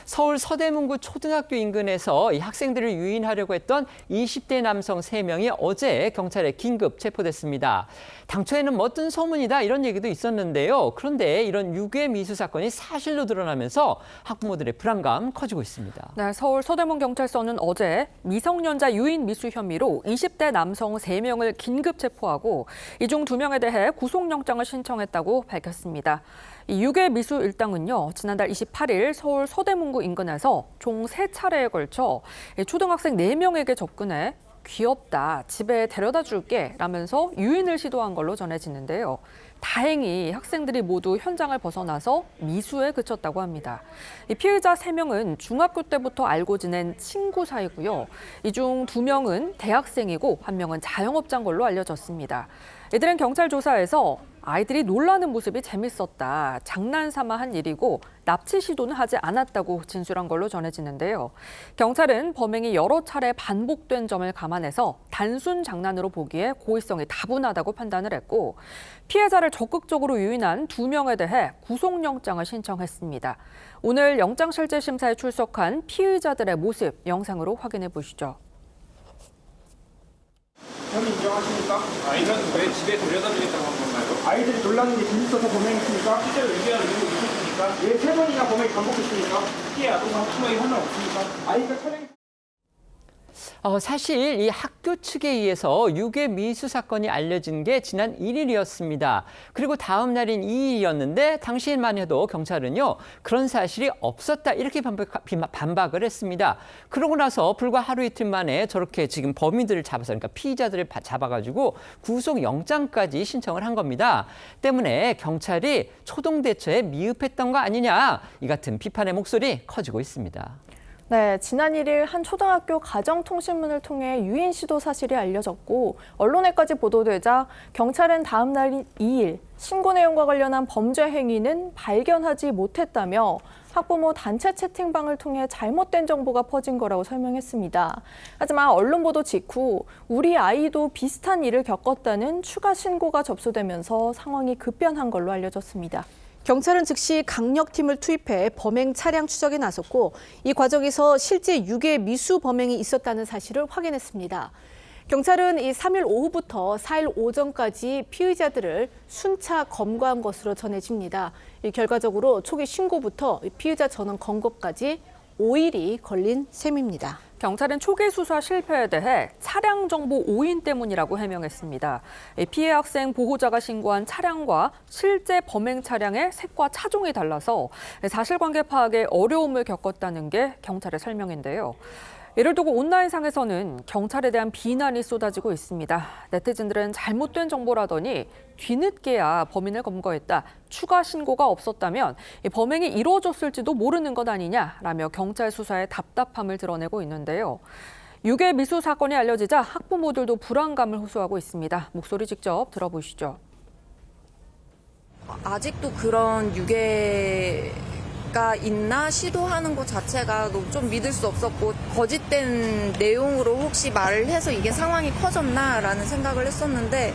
서울 서대문구 초등학교 인근에서 이 학생들을 유인하려고 했던 20대 남성 3명이 어제 경찰에 긴급 체포됐습니다. 당초에는 뭐 뜬 소문이다 이런 얘기도 있었는데요. 그런데 이런 유괴 미수 사건이 사실로 드러나면서 학부모들의 불안감 커지고 있습니다. 네, 서울 서대문 경찰서는 어제 미성년자 유인 미수 혐의로 20대 남성 3명을 긴급 체포하고 이 중 2명에 대해 구속영장을 신청했다고 밝혔습니다. 이 유괴 미수 일당은요, 지난달 28일 서울 서대문구 인근에서 총 3차례에 걸쳐 초등학생 4명에게 접근해 귀엽다, 집에 데려다 줄게 라면서 유인을 시도한 걸로 전해지는데요. 다행히 학생들이 모두 현장을 벗어나서 미수에 그쳤다고 합니다. 이 피의자 3명은 중학교 때부터 알고 지낸 친구 사이고요. 이 중 2명은 대학생이고 1명은 자영업자인 걸로 알려졌습니다. 이들은 경찰 조사에서 아이들이 놀라는 모습이 재밌었다, 장난삼아 한 일이고 납치 시도는 하지 않았다고 진술한 걸로 전해지는데요. 경찰은 범행이 여러 차례 반복된 점을 감안해서 단순 장난으로 보기에 고의성이 다분하다고 판단을 했고 피해자를 적극적으로 유인한 2명에 대해 구속영장을 신청했습니다. 오늘 영장실질심사에 출석한 피의자들의 모습 영상으로 확인해 보시죠. 혐의 인정하십니까? 아이는 왜 집에 데려다 드렸다고 한 건가요? 아이들이 놀라는 게 재밌어서 범행했습니까? 실제로 얘기하는 이유가 있었습니까? 예, 3번이나 범행이 반복했습니까? 피해 아동과 학부모에게 환영 없습니까? 아이가 촬영 사실 이 학교 측에 의해서 유괴 미수 사건이 알려진 게 지난 1일이었습니다. 그리고 다음 날인 2일이었는데 당시에만 해도 경찰은요, 그런 사실이 없었다 이렇게 반박을 했습니다. 그러고 나서 불과 하루 이틀 만에 저렇게 지금 범인들을 잡아서, 그러니까 피의자들을 잡아가지고 구속영장까지 신청을 한 겁니다. 때문에 경찰이 초동 대처에 미흡했던 거 아니냐, 이 같은 비판의 목소리 커지고 있습니다. 네, 지난 1일 한 초등학교 가정통신문을 통해 유인 시도 사실이 알려졌고 언론에까지 보도되자 경찰은 다음 날인 2일 신고 내용과 관련한 범죄 행위는 발견하지 못했다며 학부모 단체 채팅방을 통해 잘못된 정보가 퍼진 거라고 설명했습니다. 하지만 언론 보도 직후 우리 아이도 비슷한 일을 겪었다는 추가 신고가 접수되면서 상황이 급변한 걸로 알려졌습니다. 경찰은 즉시 강력팀을 투입해 범행 차량 추적에 나섰고 이 과정에서 실제 유괴 미수 범행이 있었다는 사실을 확인했습니다. 경찰은 이 3일 오후부터 4일 오전까지 피의자들을 순차 검거한 것으로 전해집니다. 이 결과적으로 초기 신고부터 피의자 전원 검거까지 5일이 걸린 셈입니다. 경찰은 초기 수사 실패에 대해 차량 정보 오인 때문이라고 해명했습니다. 피해 학생 보호자가 신고한 차량과 실제 범행 차량의 색과 차종이 달라서 사실관계 파악에 어려움을 겪었다는 게 경찰의 설명인데요. 이를 두고 온라인상에서는 경찰에 대한 비난이 쏟아지고 있습니다. 네티즌들은 잘못된 정보라더니 뒤늦게야 범인을 검거했다, 추가 신고가 없었다면 범행이 이루어졌을지도 모르는 것 아니냐라며 경찰 수사에 답답함을 드러내고 있는데요. 유괴 미수 사건이 알려지자 학부모들도 불안감을 호소하고 있습니다. 목소리 직접 들어보시죠. 아직도 그런 유괴가 있나 시도하는 것 자체가 좀 믿을 수 없었고 거짓된 내용으로 혹시 말을 해서 이게 상황이 커졌나라는 생각을 했었는데